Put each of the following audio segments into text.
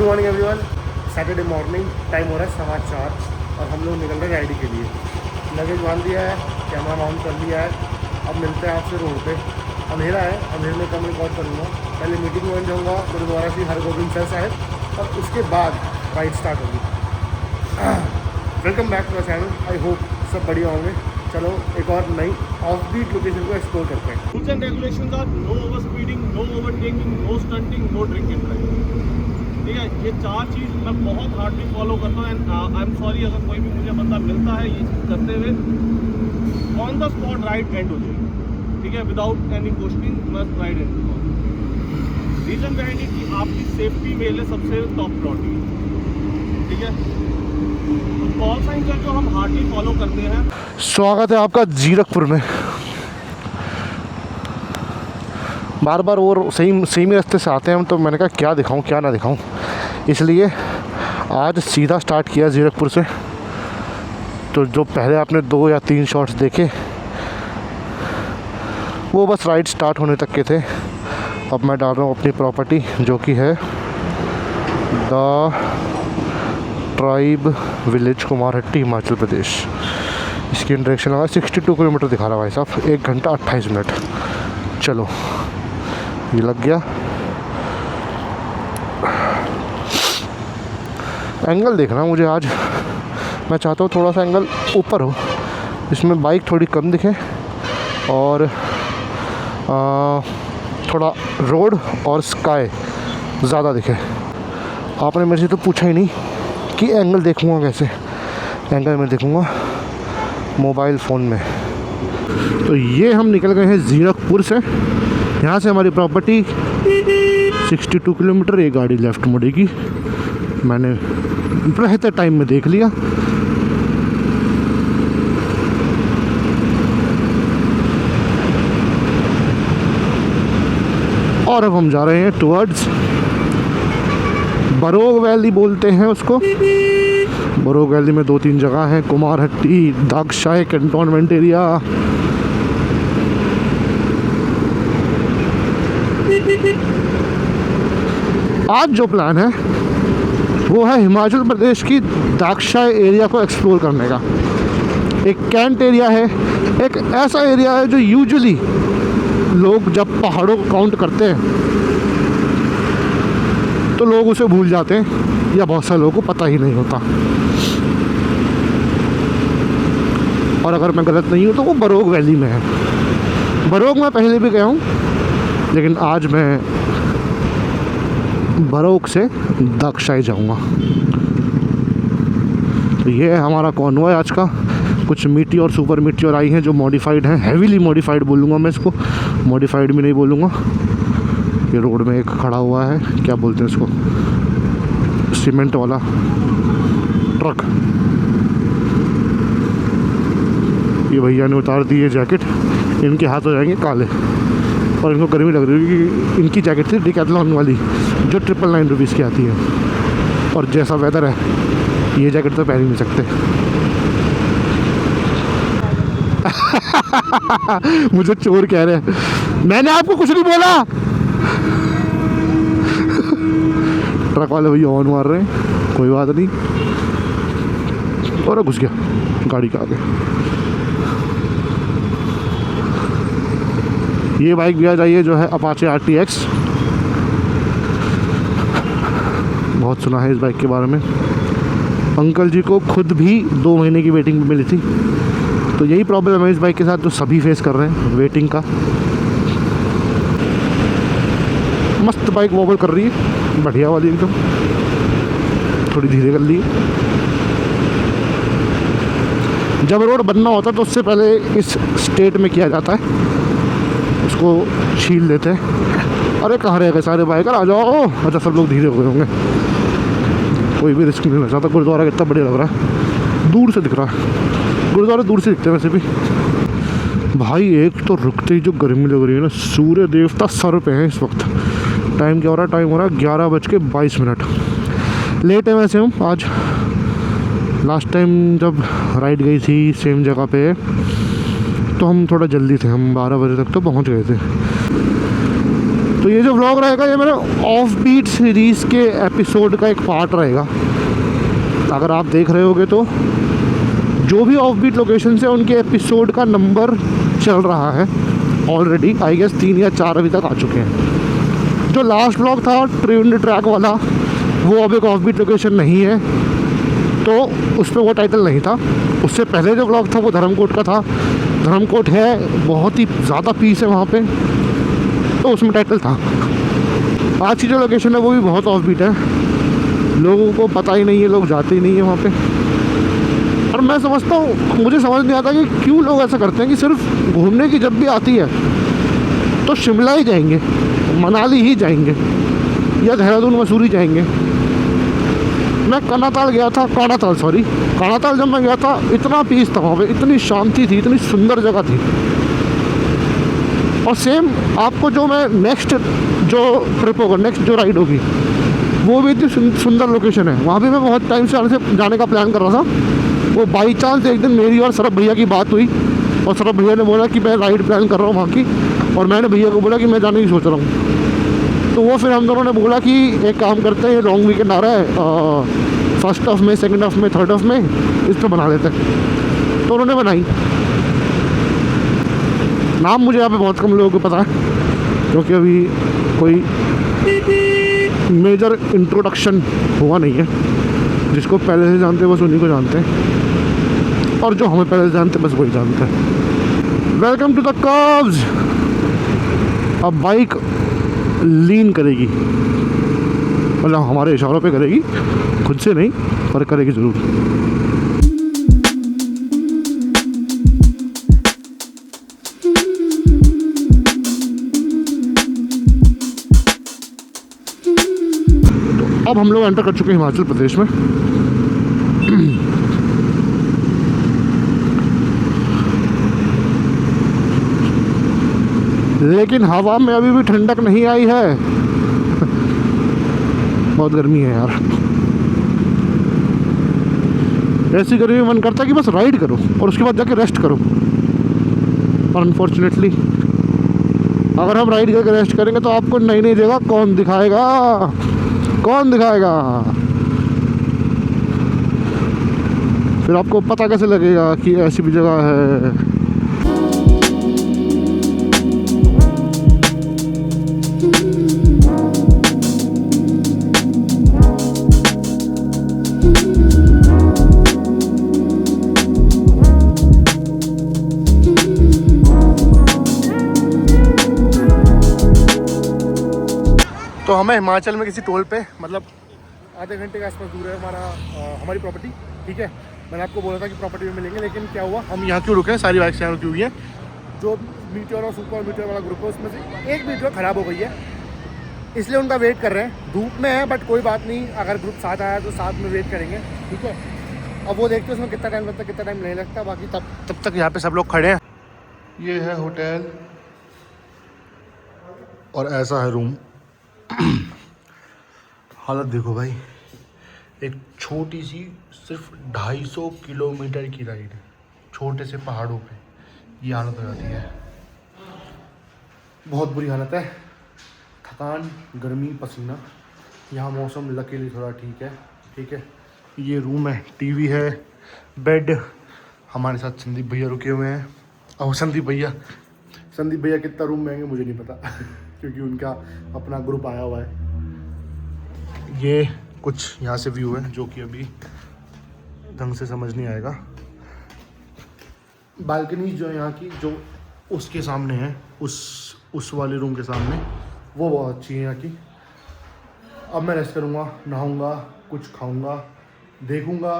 Morning everyone. Saturday morning, time हो रहा है 4:15 और हम लोग निकल रहे हैं राइड के लिए। लगेज बांध दिया है, कैमरा माउंट कर लिया है। अब मिलते हैं आपसे रोड पे। अंधेरा है, अंधेरे में कम रिकॉर्ड करूँगा। पहले मीटिंग में जाऊँगा गुरुद्वारा श्री हरगोबिंद सर साहब और उसके बाद राइड स्टार्ट होगी। Welcome back to my channel. I hope सब बढ़िया होंगे। चलो एक और नई ऑफ बीट लोकेशन को एक्सप्लोर करते हैं। Rules and regulations are no over speeding, no overtaking, no stunting, no drink and drive. ठीक है, ये चार चीज़ मैं बहुत हार्डली फॉलो करता हूँ। एंड आई एम सॉरी अगर कोई भी मुझे बंदा मिलता है ये चीज़ करते हुए, on the spot ride end हो जाएगी। ठीक है, without any questioning must ride end. Reason behind it कि आपकी सेफ्टी मेरे सबसे टॉप प्रायोरिटी है। ठीक है, कॉल साइन जो हम हार्डली फॉलो करते हैं। स्वागत है आपका जीरकपुर में। बार बार वो सेम ही रास्ते से आते हैं हम, तो मैंने कहा क्या दिखाऊं क्या ना दिखाऊं, इसलिए आज सीधा स्टार्ट किया जीरकपुर से। तो जो पहले आपने 2 या 3 शॉट्स देखे वो बस राइड स्टार्ट होने तक के थे। अब मैं डाल रहा हूँ अपनी प्रॉपर्टी जो कि है the tribe village Kumarhatti, Himachal Pradesh. इसकी डायरेक्शन लगा 62 किलोमीटर दिखा रहा भाई साहब, 1 घंटा 28 मिनट। चलो ये लग गया। एंगल देखना मुझे आज, मैं चाहता हूँ थोड़ा सा एंगल ऊपर हो, इसमें बाइक थोड़ी कम दिखे और थोड़ा रोड और स्काई ज़्यादा दिखे। आपने मेरे से तो पूछा ही नहीं कि एंगल देखूँगा कैसे। एंगल मैं देखूँगा मोबाइल फ़ोन में। तो ये हम निकल गए हैं जीरकपुर से। यहाँ से हमारी प्रॉपर्टी 62 किलोमीटर। ये गाड़ी लेफ़्ट मुड़ेगी, मैंने रहते टाइम में देख लिया। और अब हम जा रहे हैं टुवर्ड्स बरोग वैली बोलते हैं उसको। बरोग वैली में 2-3 जगह हैं, कुमारहट्टी, दागशाई कैंटोनमेंट एरिया। आज जो प्लान है वो है हिमाचल प्रदेश की दागशाई एरिया को एक्सप्लोर करने का। एक कैंट एरिया है, एक ऐसा एरिया है जो यूजुअली लोग जब पहाड़ों को काउंट करते हैं तो लोग उसे भूल जाते हैं या बहुत सारे लोगों को पता ही नहीं होता। और अगर मैं गलत नहीं हूँ तो वो बरोग वैली में है। बरोग में पहले भी गया हूँ, लेकिन आज मैं बरोग से दागशाई जाऊँगा। तो ये है हमारा कॉन्वॉय आज का। कुछ मीटी और सुपर मीटी और आई हैं जो मॉडिफाइड हैं, हैवीली मॉडिफाइड बोलूँगा मैं इसको, मॉडिफाइड भी नहीं बोलूँगा। ये रोड में एक खड़ा हुआ है, क्या बोलते हैं इसको, सीमेंट वाला ट्रक। ये भैया ने उतार दी है जैकेट, इनके हाथ हो जाएंगे काले। और इनको गर्मी लग रही है कि इनकी जैकेट थी डिकैथलॉन वाली जो 999 रुपीज़ की आती है। और जैसा वेदर है ये जैकेट तो पहन ही नहीं सकते। मुझे चोर कह रहे हैं, मैंने आपको कुछ नहीं बोला। ट्रक वाले भैया हॉर्न मार रहे हैं, कोई बात नहीं। और घुस गया गाड़ी के आगे। ये बाइक भी आ जाइए जो है अपाचे RTX। बहुत सुना है इस बाइक के बारे में। अंकल जी को खुद भी 2 महीने की वेटिंग मिली थी। तो यही प्रॉब्लम है इस बाइक के साथ जो सभी फेस कर रहे हैं, वेटिंग का। मस्त बाइक वॉबल कर रही है, बढ़िया वाली एकदम। थोड़ी धीरे कर ली। जब रोड बनना होता है तो उससे पहले इस स्टेट में किया जाता है, उसको छील देते हैं। अरे कहाँ रह गए सारे बाइकर, आ जाओ। अच्छा सब लोग धीरे हो गए होंगे, कोई भी रिस्क नहीं लेना चाहता। गुरुद्वारा कितना बढ़िया लग रहा है, दूर से दिख रहा है। गुरुद्वारे दूर से दिखते हैं वैसे भी। भाई एक तो रुकते ही जो गर्मी लग रही है ना, सूर्य देवता सर पे हैं इस वक्त। टाइम क्या हो रहा है? टाइम हो रहा है 11:22। लेट है वैसे हम आज। लास्ट टाइम जब राइड गई थी सेम जगह पे तो हम थोड़ा जल्दी थे, हम 12 बजे तक तो पहुंच गए थे। तो ये जो व्लॉग रहेगा ये मेरे ऑफ बीट सीरीज़ के एपिसोड का एक पार्ट रहेगा। अगर आप देख रहे होगे तो जो भी ऑफ बीट लोकेशन है उनके एपिसोड का नंबर चल रहा है ऑलरेडी। आई गेस 3 या 4 अभी तक आ चुके हैं। जो लास्ट व्लॉग था ट्रेन ट्रैक वाला, वो अब एक ऑफ बीट लोकेशन नहीं है, तो उस पर वो टाइटल नहीं था। उससे पहले जो व्लॉग था वो धर्मकोट का था। धर्मकोट है, बहुत ही ज़्यादा पीस है वहाँ पे, तो उसमें टाइटल था। आज की जो लोकेशन है वो भी बहुत ऑफ बीट है, लोगों को पता ही नहीं है, लोग जाते ही नहीं है वहाँ पे। और मैं समझता हूँ, मुझे समझ नहीं आता कि क्यों लोग ऐसा करते हैं कि सिर्फ घूमने की जब भी आती है तो शिमला ही जाएंगे, मनाली ही जाएंगे या देहरादून मसूरी जाएंगे। मैं कानाताल गया था, कानाताल जब मैं गया था इतना पीस था वहाँ पे, इतनी शांति थी, इतनी सुंदर जगह थी। और सेम आपको जो मैं नेक्स्ट जो ट्रिप होगा, नेक्स्ट जो राइड होगी, वो भी इतनी सुंदर लोकेशन है। वहाँ भी मैं बहुत टाइम से जाने का प्लान कर रहा था। वो बाई चांस एक दिन मेरी और सरब भैया की बात हुई और सरब भैया ने बोला कि मैं राइड प्लान कर रहा हूँ वहाँ की, और मैंने भैया को बोला कि मैं जाने की सोच रहा हूँ। तो वो फिर हम दोनों ने बोला कि एक काम करते हैं, ये लॉन्ग वीकेंड आ रहा है, 1 of May, 2 of May, 3 of May, इस पर बना लेते हैं। तो उन्होंने बनाई। नाम मुझे यहाँ पे बहुत कम लोगों को पता है, क्योंकि अभी कोई मेजर इंट्रोडक्शन हुआ नहीं है। जिसको पहले से जानते हैं बस उन्हीं को जानते हैं, और जो हमें पहले से जानते हैं बस वही जानते हैं। Welcome to the curves. अब बाइक लीन करेगी, मतलब हमारे इशारों पे करेगी, खुद से नहीं पर करेगी ज़रूर। तो अब हम लोग एंटर कर चुके हैं हिमाचल प्रदेश में। लेकिन हवा में अभी भी ठंडक नहीं आई है, बहुत गर्मी है यार। ऐसी गर्मी में मन करता है कि बस राइड करो और उसके बाद जाके रेस्ट करो। और अनफॉर्चुनेटली अगर हम राइड करके रेस्ट करेंगे तो आपको नई नई जगह कौन दिखाएगा, कौन दिखाएगा? फिर आपको पता कैसे लगेगा कि ऐसी भी जगह है। तो हमें हिमाचल में किसी टोल पे, मतलब आधे घंटे के आसपास दूर है हमारी प्रॉपर्टी। ठीक है, मैंने आपको बोला था कि प्रॉपर्टी में मिलेंगे, लेकिन क्या हुआ, हम यहाँ क्यों रुके हैं, सारी बाइक्स यहाँ रुकी हुई हैं। जो मीटियोर और सुपर मीटियोर वाला ग्रुप है उसमें से एक मीटियोर ख़राब हो गई है, इसलिए उनका वेट कर रहे हैं। धूप में है बट कोई बात नहीं, अगर ग्रुप साथ आया तो साथ में वेट करेंगे। ठीक है, अब वो देखते हैं उसमें कितना टाइम लगता है, कितना टाइम नहीं लगता। बाकी तब तक यहाँ पे सब लोग खड़े हैं। ये है होटल और ऐसा है रूम। हालत देखो भाई, एक छोटी सी सिर्फ 250 किलोमीटर की राइड, छोटे से पहाड़ों पे ये हालत हो जाती है। बहुत बुरी हालत है, थकान, गर्मी, पसीना। यहाँ मौसम लकीली थोड़ा ठीक है। ठीक है, ये रूम है, टीवी है, बेड। हमारे साथ संदीप भैया रुके हुए हैं। और संदीप भैया कितना रूम में आएंगे मुझे नहीं पता क्योंकि उनका अपना ग्रुप आया हुआ है। ये कुछ यहाँ से व्यू है जो कि अभी ढंग से समझ नहीं आएगा। बालकनी जो है यहाँ की, जो उसके सामने है, उस वाले रूम के सामने, वो बहुत अच्छी है यहाँ की। अब मैं रेस्ट करूँगा, नहाऊँगा, कुछ खाऊँगा, देखूँगा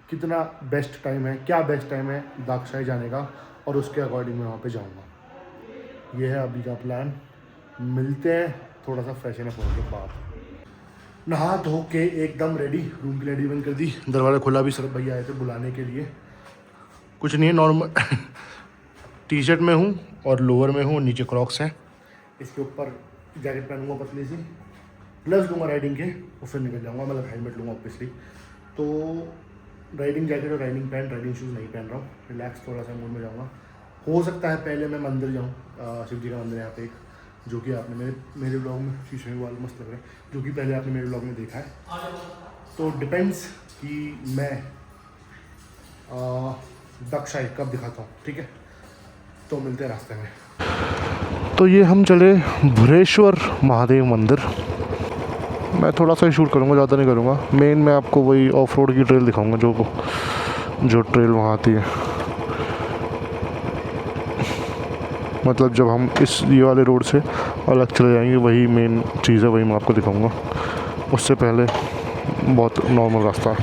कितना बेस्ट टाइम है, क्या बेस्ट टाइम है दाक्षाई जाने का, और उसके अकॉर्डिंग मैं वहाँ पे जाऊँगा। ये है अभी का प्लान। मिलते हैं थोड़ा सा फ्रेशन अप होने के बाद। नहा धो के एकदम रेडी, रूम की रेडी बंद कर दी, दरवाज़ा खुला भी। सर भैया आए थे बुलाने के लिए। कुछ नहीं है, नॉर्मल टी शर्ट में हूँ और लोअर में हूँ, नीचे क्रॉक्स हैं। इसके ऊपर जैकेट पहनूंगा पतली सी, ग्लव्स लूँगा राइडिंग के, और फिर निकल जाऊँगा। मतलब हेलमेट लूँगा ऑब्वियसली। तो राइडिंग जैकेट और राइडिंग पैंट, राइडिंग शूज़ नहीं पहन रहा हूँ, रिलैक्स थोड़ा सा मूड में जाऊँगा। हो सकता है पहले मैं मंदिर जाऊँ, शिव जी का मंदिर यहाँ पे एक, जो कि आपने मेरे ब्लॉग में शीशे में वाल मस्त लग रहा है, जो कि पहले आपने मेरे ब्लॉग में देखा है। तो डिपेंड्स कि मैं दक्षाई कब दिखाता हूँ, ठीक है। तो मिलते हैं रास्ते में। तो ये हम चले भुरेश्वर महादेव मंदिर। मैं थोड़ा सा ही शूट करूँगा, ज़्यादा नहीं करूँगा। मेन मैं आपको वही ऑफ रोड की ट्रेल दिखाऊँगा जो ट्रेल वहाँ आती है। मतलब जब हम इस ये वाले रोड से अलग चले जाएंगे, वही मेन चीज़ है, वही मैं आपको दिखाऊँगा। उससे पहले बहुत नॉर्मल रास्ता है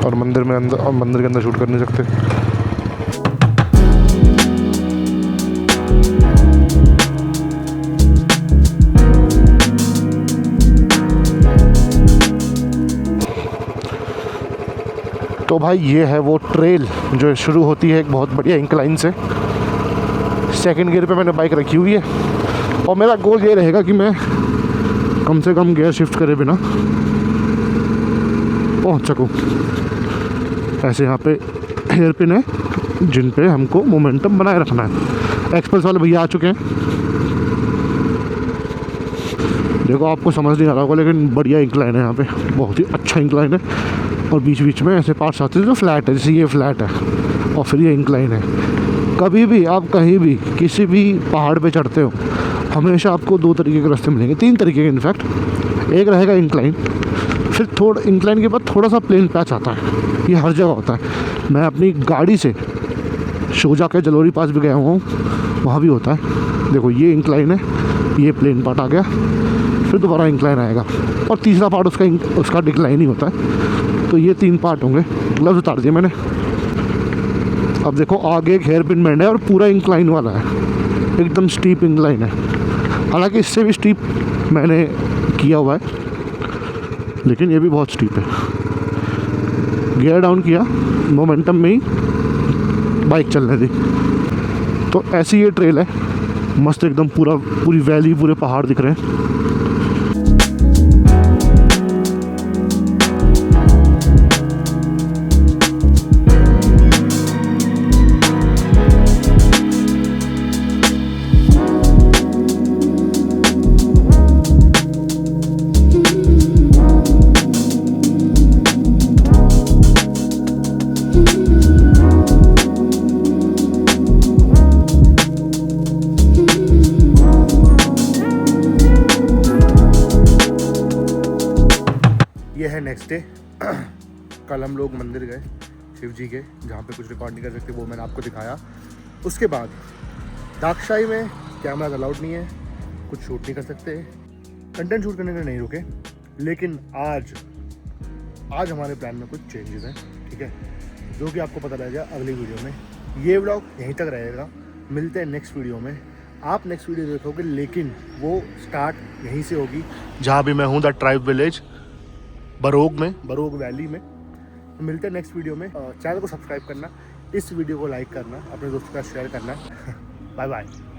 और मंदिर के अंदर शूट कर नहीं सकते। तो भाई ये है वो ट्रेल जो शुरू होती है एक बहुत बढ़िया इंक्लाइन से। सेकंड गियर पे मैंने बाइक रखी हुई है और मेरा गोल ये रहेगा कि मैं कम से कम गियर शिफ्ट करे बिना पहुंच सकूं। ऐसे यहाँ पे हेयर पिन है जिन पे हमको मोमेंटम बनाए रखना है। एक्सप्रेस वाले भैया आ चुके हैं। देखो आपको समझ नहीं आ रहा होगा, लेकिन बढ़िया इंक्लाइन है यहाँ पे, बहुत ही अच्छा इंक्लाइन है। और बीच बीच में ऐसे पार्ट्स आते हैं जो फ्लैट है, जैसे ये फ्लैट है और फिर ये इंक्लाइन है। कभी भी आप कहीं भी किसी भी पहाड़ पे चढ़ते हो, हमेशा आपको 2 तरीके के रास्ते मिलेंगे, 3 तरीके के इनफैक्ट। एक रहेगा इंक्लाइन, फिर थोड़ा इंक्लाइन के बाद थोड़ा सा प्लेन पैच आता है। ये हर जगह होता है। मैं अपनी गाड़ी से सोजा के जलोरी पास भी गया हुआ हूँ, वहाँ भी होता है। देखो ये इंक्लाइन है, ये प्लेन पार्ट आ गया, फिर दोबारा इंक्लाइन आएगा और तीसरा पार्ट उसका डिक्लाइन ही होता है। तो ये 3 पार्ट होंगे। ग्लव्स उतार दिए मैंने। अब देखो आगे एक हेयर पिन बैंड है और पूरा इंक्लाइन वाला है, एकदम स्टीप इंक्लाइन है। हालांकि इससे भी स्टीप मैंने किया हुआ है, लेकिन ये भी बहुत स्टीप है। गियर डाउन किया, मोमेंटम में ही बाइक चलने दी। तो ऐसी ये ट्रेल है, मस्त एकदम पूरी वैली, पूरे पहाड़ दिख रहे हैं। ये है नेक्स्ट डे। कल हम लोग मंदिर गए शिव जी के, जहाँ पे कुछ रिकॉर्ड नहीं कर सकते, वो मैंने आपको दिखाया। उसके बाद दाक्षाई में कैमरा अलाउड नहीं है, कुछ शूट नहीं कर सकते, कंटेंट शूट करने के लिए नहीं रुके। लेकिन आज हमारे प्लान में कुछ चेंजेस हैं, ठीक है, जो कि आपको पता लगेगा अगली वीडियो में। ये व्लॉग यहीं तक रहेगा, मिलते हैं नेक्स्ट वीडियो में। आप नेक्स्ट वीडियो देखोगे, लेकिन वो स्टार्ट यहीं से होगी जहाँ भी मैं हूँ, द ट्राइब विलेज बरोग वैली में। मिलते हैं नेक्स्ट वीडियो में। चैनल को सब्सक्राइब करना, इस वीडियो को लाइक करना, अपने दोस्तों के साथ शेयर करना। Bye bye.